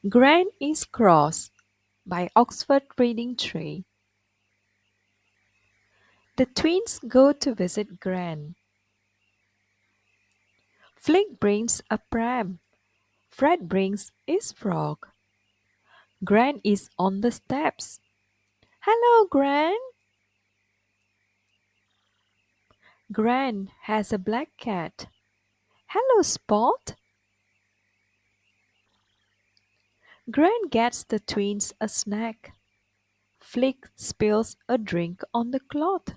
Gran is cross by Oxford Reading Tree. The twins go to visit Gran. Flick brings a pram. Fred brings his frog. Gran is on the steps. Hello, Gran. Gran has a black cat. Hello, Spot. Gran gets the twins a snack. Flick spills a drink on the cloth.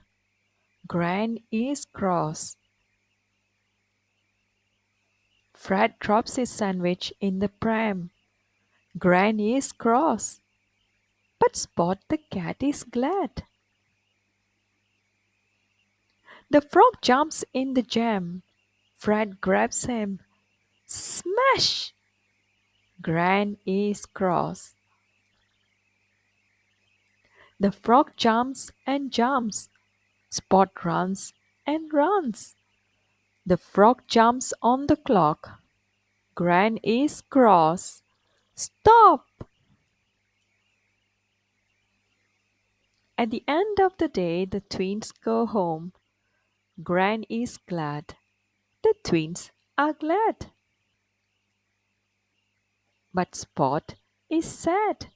Gran is cross. Fred drops his sandwich in the pram. Gran is cross. But Spot the cat is glad. The frog jumps in the jam. Fred grabs him. Smash! Gran is cross. The frog jumps and jumps. Spot runs and runs. The frog jumps on the clock. Gran is cross. Stop! At the end of the day, the twins go home. Gran is glad. The twins are glad. But Spot is sad.